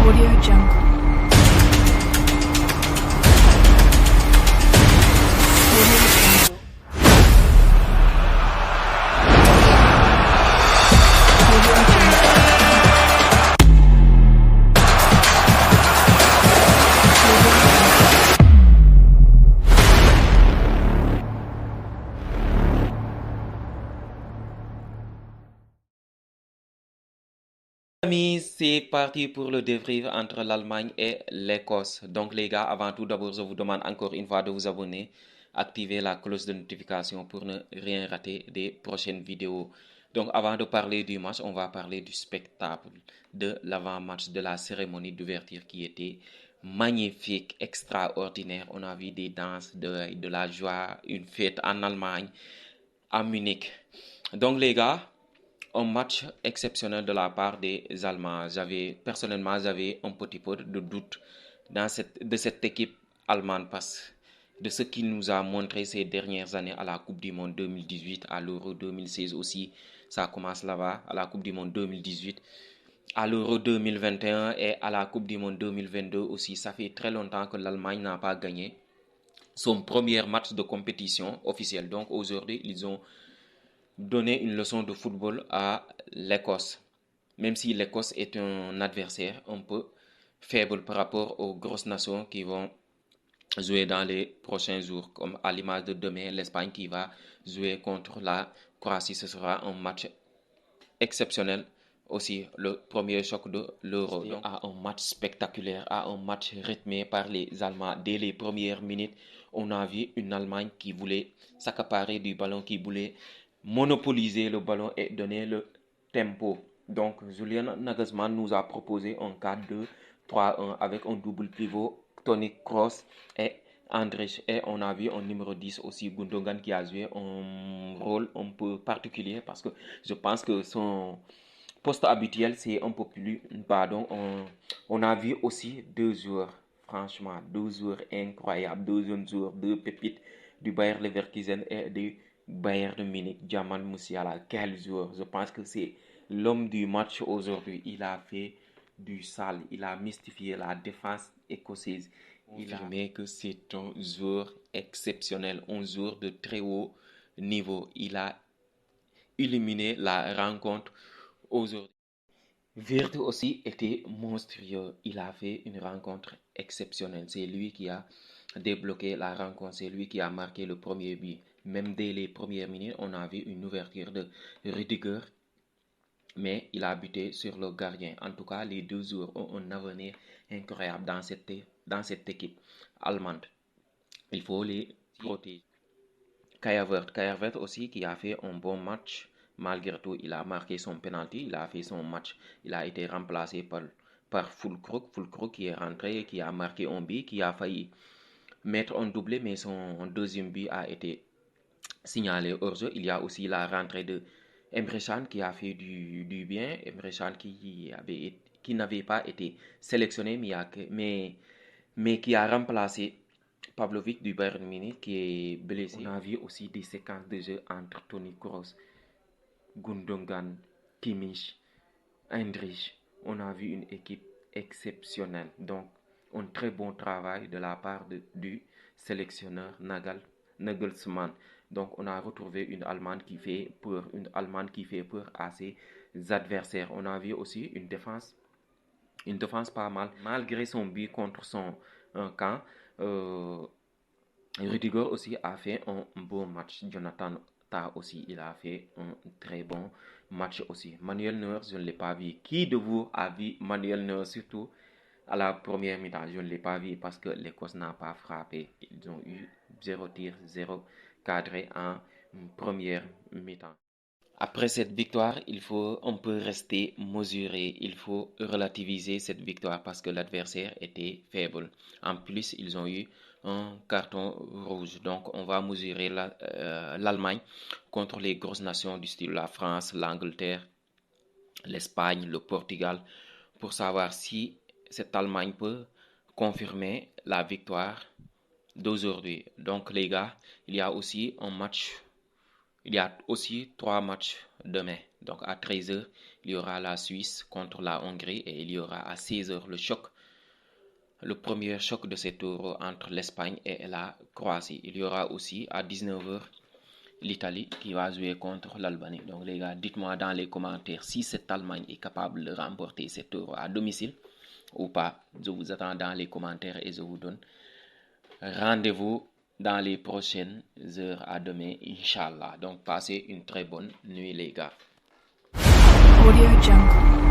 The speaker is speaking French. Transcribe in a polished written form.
Audio Jungle. Audio Jungle. Audio Jungle. Amis, c'est parti pour le débrief entre l'Allemagne et l'Écosse. Donc les gars, avant tout d'abord, je vous demande encore une fois de vous abonner, activer la cloche de notification pour ne rien rater des prochaines vidéos. Donc avant de parler du match, on va parler du spectacle de l'avant-match de la cérémonie d'ouverture qui était magnifique, extraordinaire. On a vu des danses, de la joie, une fête en Allemagne, à Munich. Donc les gars, un match exceptionnel de la part des Allemands. Personnellement, j'avais un petit peu de doute de cette équipe allemande parce de ce qu'il nous a montré ces dernières années à la Coupe du Monde 2018, à l'Euro 2016 aussi. Ça commence là-bas, à la Coupe du Monde 2018, à l'Euro 2021 et à la Coupe du Monde 2022 aussi. Ça fait très longtemps que l'Allemagne n'a pas gagné son premier match de compétition officielle. Donc aujourd'hui, ils ont donner une leçon de football à l'Écosse. Même si l'Écosse est un adversaire un peu faible par rapport aux grosses nations qui vont jouer dans les prochains jours, comme à l'image de demain, l'Espagne qui va jouer contre la Croatie. Ce sera un match exceptionnel aussi, le premier choc de l'Euro. Donc, à un match spectaculaire, à un match rythmé par les Allemands. Dès les premières minutes, on a vu une Allemagne qui voulait s'accaparer du ballon, qui voulait monopoliser le ballon et donner le tempo. Donc, Julian Nagelsmann nous a proposé un 4-2-3-1 avec un double pivot, Toni Kroos et Andrich. Et on a vu un numéro 10 aussi, Gundogan, qui a joué un rôle un peu particulier parce que je pense que son poste habituel, c'est un peu plus bas. Donc, on a vu aussi deux joueurs, franchement, deux joueurs incroyables, deux jeunes joueurs, deux pépites du Bayer Leverkusen et du Bayern de Munich, Jamal Musiala. Quel joueur! Je pense que c'est l'homme du match aujourd'hui. Il a fait du sale, il a mystifié la défense écossaise. Il a confirmé que c'est un joueur exceptionnel, un joueur de très haut niveau. Il a illuminé la rencontre aujourd'hui. Wirtz aussi était monstrueux. Il a fait une rencontre exceptionnelle. C'est lui qui a débloqué la rencontre. C'est lui qui a marqué le premier but. Même dès les premières minutes, on a vu une ouverture de Rudiger, mais il a buté sur le gardien. En tout cas, les deux joueurs ont un avenir incroyable dans cette équipe allemande. Il faut les protéger. Kai Havertz aussi qui a fait un bon match. Malgré tout, il a marqué son penalty, il a fait son match. Il a été remplacé par Füllkrug qui est rentré, qui a marqué un but, qui a failli mettre un doublé, mais son deuxième but a été signalé hors jeu. Il y a aussi la rentrée de Emre Can qui a fait du bien. Emre Can qui n'avait pas été sélectionné, mais qui a remplacé Pavlovic du Bayern Munich qui est blessé. On a vu aussi des séquences de jeu entre Toni Kroos, Gundogan, Kimmich, Heinrich. On a vu une équipe exceptionnelle. Donc, un très bon travail de la part du sélectionneur Nagelsmann. Donc, on a retrouvé une Allemande qui fait peur à ses adversaires. On a vu aussi une défense pas mal, malgré son but contre son camp. Rudiger aussi a fait un bon match. Jonathan Tah aussi, il a fait un très bon match aussi. Manuel Neuer, je ne l'ai pas vu. Qui de vous a vu Manuel Neuer, surtout à la première mi-temps? Je ne l'ai pas vu parce que l'Écosse n'a pas frappé. Ils ont eu 0 tir, 0 cadré en première mi-temps. Après cette victoire, on peut rester mesuré, il faut relativiser cette victoire parce que l'adversaire était faible. En plus, ils ont eu un carton rouge. Donc, on va mesurer l'Allemagne contre les grosses nations du style la France, l'Angleterre, l'Espagne, le Portugal, pour savoir si cette Allemagne peut confirmer la victoire d'aujourd'hui. Donc, les gars, il y a aussi 3 matchs demain. Donc à 13h, il y aura la Suisse contre la Hongrie et il y aura à 16h le premier choc de cet Euro entre l'Espagne et la Croatie. Il y aura aussi à 19h l'Italie qui va jouer contre l'Albanie. Donc les gars, dites-moi dans les commentaires si cette Allemagne est capable de remporter cet Euro à domicile ou pas. Je vous attends dans les commentaires et je vous donne rendez-vous dans les prochaines heures. À demain, Inch'Allah. Donc passez une très bonne nuit les gars. Audio Jungle.